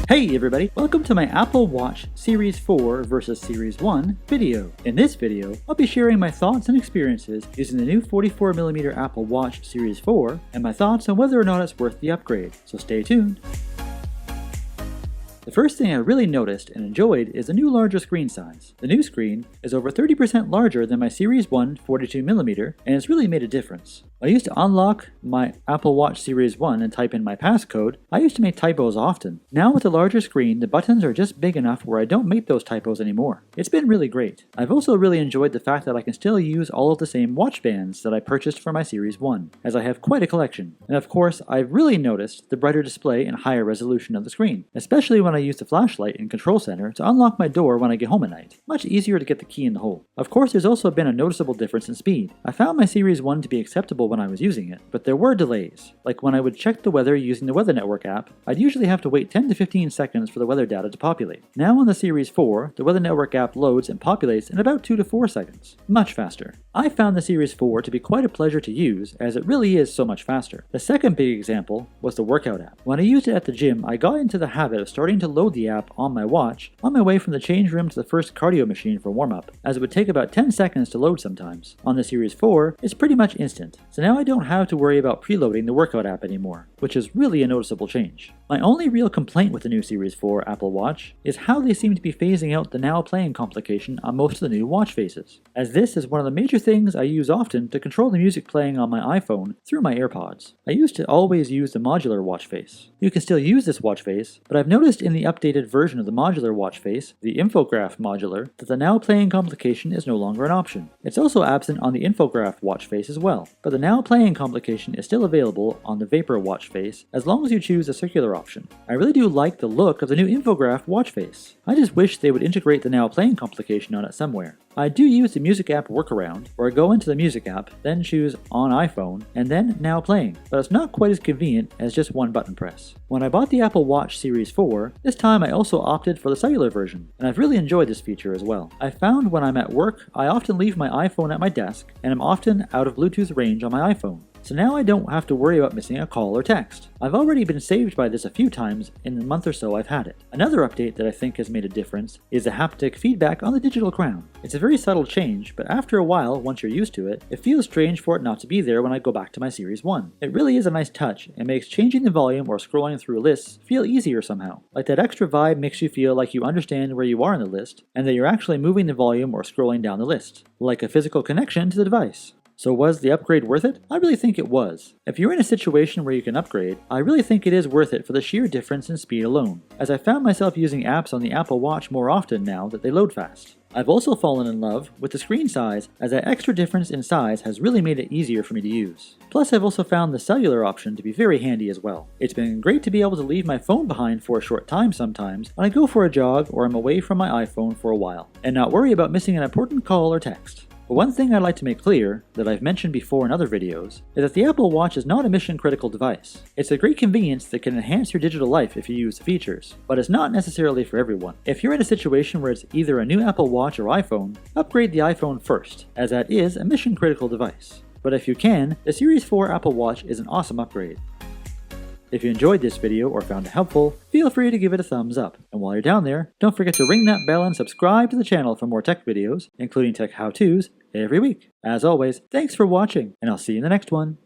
Hey everybody, welcome to my Apple Watch Series 4 versus Series 1 video. In this video, I'll be sharing my thoughts and experiences using the new 44mm Apple Watch Series 4 and my thoughts on whether or not it's worth the upgrade, so stay tuned. The first thing I really noticed and enjoyed is the new larger screen size. The new screen is over 30% larger than my Series 1 42mm and it's really made a difference. When I used to unlock my Apple Watch Series 1 and type in my passcode, I used to make typos often. Now with the larger screen, the buttons are just big enough where I don't make those typos anymore. It's been really great. I've also really enjoyed the fact that I can still use all of the same watch bands that I purchased for my Series 1, as I have quite a collection. And of course, I've really noticed the brighter display and higher resolution of the screen, especially when I use the flashlight in Control Center to unlock my door when I get home at night. Much easier to get the key in the hole. Of course, there's also been a noticeable difference in speed. I found my Series 1 to be acceptable when I was using it, but there were delays. Like when I would check the weather using the Weather Network app, I'd usually have to wait 10 to 15 seconds for the weather data to populate. Now on the Series 4, the Weather Network app loads and populates in about 2 to 4 seconds. Much faster. I found the Series 4 to be quite a pleasure to use, as it really is so much faster. The second big example was the workout app. When I used it at the gym, I got into the habit of starting to load the app on my watch on my way from the change room to the first cardio machine for warm-up, as it would take about 10 seconds to load sometimes. On the Series 4, it's pretty much instant, so now I don't have to worry about preloading the workout app anymore, which is really a noticeable change. My only real complaint with the new Series 4 Apple Watch is how they seem to be phasing out the now playing complication on most of the new watch faces, as this is one of the major things I use often to control the music playing on my iPhone through my AirPods. I used to always use the modular watch face. You can still use this watch face, but I've noticed in the updated version of the modular watch face, the infograph modular, that the now playing complication is no longer an option. It's also absent on the infograph watch face as well, but the now playing complication is still available on the Vapor watch face as long as you choose the circular option. I really do like the look of the new infograph watch face. I just wish they would integrate the now playing complication on it somewhere. I do use the music app workaround, where I go into the music app, then choose on iPhone, and then now playing, but it's not quite as convenient as just one button press. When I bought the Apple Watch Series 4, this time I also opted for the cellular version, and I've really enjoyed this feature as well. I found when I'm at work, I often leave my iPhone at my desk, and I'm often out of Bluetooth range on my iPhone. So now I don't have to worry about missing a call or text. I've already been saved by this a few times in the month or so I've had it. Another update that I think has made a difference is the haptic feedback on the digital crown. It's a very subtle change, but after a while, once you're used to it, it feels strange for it not to be there when I go back to my Series 1. It really is a nice touch and makes changing the volume or scrolling through lists feel easier somehow. Like that extra vibe makes you feel like you understand where you are in the list and that you're actually moving the volume or scrolling down the list, like a physical connection to the device. So was the upgrade worth it? I really think it was. If you're in a situation where you can upgrade, I really think it is worth it for the sheer difference in speed alone, as I found myself using apps on the Apple Watch more often now that they load fast. I've also fallen in love with the screen size, as that extra difference in size has really made it easier for me to use. Plus I've also found the cellular option to be very handy as well. It's been great to be able to leave my phone behind for a short time sometimes when I go for a jog or I'm away from my iPhone for a while, and not worry about missing an important call or text. But one thing I'd like to make clear, that I've mentioned before in other videos, is that the Apple Watch is not a mission-critical device. It's a great convenience that can enhance your digital life if you use the features, but it's not necessarily for everyone. If you're in a situation where it's either a new Apple Watch or iPhone, upgrade the iPhone first, as that is a mission-critical device. But if you can, the Series 4 Apple Watch is an awesome upgrade. If you enjoyed this video or found it helpful, feel free to give it a thumbs up. And while you're down there, don't forget to ring that bell and subscribe to the channel for more tech videos, including tech how-tos, every week. As always, thanks for watching, and I'll see you in the next one.